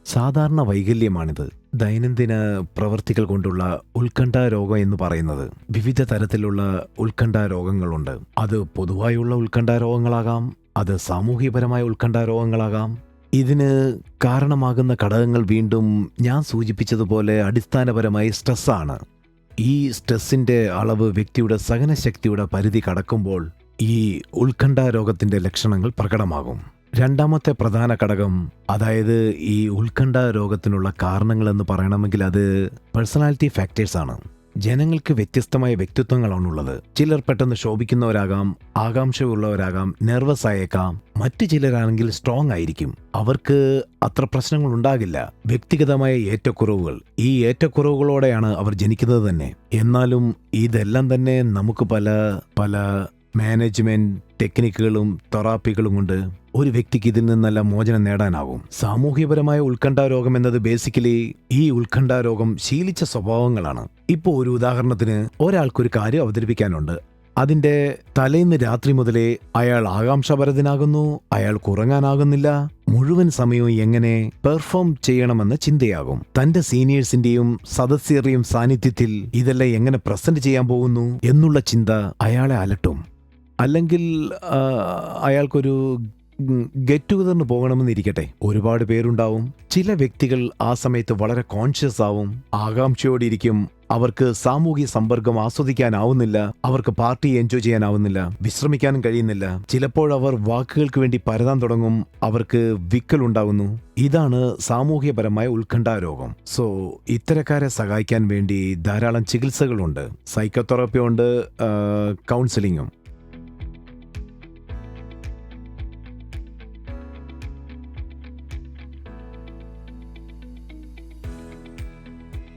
സാധാരണ വൈകല്യമാണിത്. ദൈനംദിന പ്രവൃത്തികൾ കൊണ്ടുള്ള ഉത്കണ്ഠ രോഗം എന്ന് പറയുന്നത്. വിവിധ തരത്തിലുള്ള ഉത്കണ്ഠ രോഗങ്ങളുണ്ട്. അത് പൊതുവായുള്ള ഉത്കണ്ഠ രോഗങ്ങളാകാം, അത് സാമൂഹ്യപരമായ ഉത്കണ്ഠ രോഗങ്ങളാകാം. ഇതിന് കാരണമാകുന്ന ഘടകങ്ങൾ വീണ്ടും ഞാൻ സൂചിപ്പിച്ചതുപോലെ അടിസ്ഥാനപരമായി സ്ട്രെസ്സാണ്. ഈ സ്ട്രെസ്സിന്റെ അളവ് വ്യക്തിയുടെ സഹനശക്തിയുടെ പരിധി കടക്കുമ്പോൾ ഈ ഉത്കണ്ഠ രോഗത്തിന്റെ ലക്ഷണങ്ങൾ പ്രകടമാകും. രണ്ടാമത്തെ പ്രധാന ഘടകം, അതായത് ഈ ഉത്കണ്ഠ രോഗത്തിനുള്ള കാരണങ്ങളെന്ന് പറയണമെങ്കിൽ അത് പേഴ്സണാലിറ്റി ഫാക്ടേഴ്സാണ്. ജനങ്ങൾക്ക് വ്യത്യസ്തമായ വ്യക്തിത്വങ്ങളാണുള്ളത്. ചിലർ പെട്ടെന്ന് ശോഭിക്കുന്നവരാകാം, ആകാംക്ഷയുള്ളവരാകാം, നെർവസ് ആയേക്കാം. മറ്റു ചിലരാണെങ്കിൽ സ്ട്രോങ് ആയിരിക്കും. അവർക്ക് അത്ര പ്രശ്നങ്ങൾ ഉണ്ടാകില്ല. വ്യക്തിഗതമായ ഏറ്റക്കുറവുകൾ, ഈ ഏറ്റക്കുറവുകളോടെയാണ് അവർ ജനിക്കുന്നത് തന്നെ. എന്നാലും ഇതെല്ലാം തന്നെ നമുക്ക് പല മാനേജ്മെന്റ് ടെക്നിക്കുകളും തെറാപ്പികളും കൊണ്ട് ഒരു വ്യക്തിക്ക് ഇതിൽ നിന്നെല്ലാം മോചനം നേടാനാവും. സാമൂഹ്യപരമായ ഉത്കണ്ഠ രോഗം എന്നത് ബേസിക്കലി ഈ ഉത്കണ്ഠ രോഗം ശീലിച്ച സ്വഭാവങ്ങളാണ്. ഇപ്പോൾ ഒരു ഉദാഹരണത്തിന്, ഒരാൾക്കൊരു കാര്യം അവതരിപ്പിക്കാനുണ്ട്. അതിന്റെ തലേന്ന് രാത്രി മുതലേ അയാൾ ആകാംക്ഷാഭരിതനാകുന്നു, അയാൾക്ക് ഉറങ്ങാനാകുന്നില്ല. മുഴുവൻ സമയവും എങ്ങനെ പെർഫോം ചെയ്യണമെന്ന ചിന്തയാകും. തന്റെ സീനിയേഴ്സിന്റെയും സദസ്യരുടെയും സാന്നിധ്യത്തിൽ ഇതെല്ലാം എങ്ങനെ പ്രസന്റ് ചെയ്യാൻ പോകുന്നു എന്നുള്ള ചിന്ത അയാളെ അലട്ടും. അല്ലെങ്കിൽ അയാൾക്കൊരു ഗെറ്റ് ടുഗദറിന് പോകണമെന്നിരിക്കട്ടെ, ഒരുപാട് പേരുണ്ടാവും. ചില വ്യക്തികൾ ആ സമയത്ത് വളരെ കോൺഷ്യസ് ആവും, ആകാംക്ഷയോടിരിക്കും. അവർക്ക് സാമൂഹിക സമ്പർക്കം ആസ്വദിക്കാനാവുന്നില്ല, അവർക്ക് പാർട്ടി എൻജോയ് ചെയ്യാനാവുന്നില്ല, വിശ്രമിക്കാനും കഴിയുന്നില്ല. ചിലപ്പോഴവർ വാക്കുകൾക്ക് വേണ്ടി പരതാൻ തുടങ്ങും, അവർക്ക് വിക്കലുണ്ടാകുന്നു. ഇതാണ് സാമൂഹ്യപരമായ ഉത്കണ്ഠ രോഗം. സോ ഇത്തരക്കാരെ സഹായിക്കാൻ വേണ്ടി ധാരാളം ചികിത്സകളുണ്ട്. സൈക്കോതെറാപ്പി ഉണ്ട്, കൗൺസിലിങ്ങും.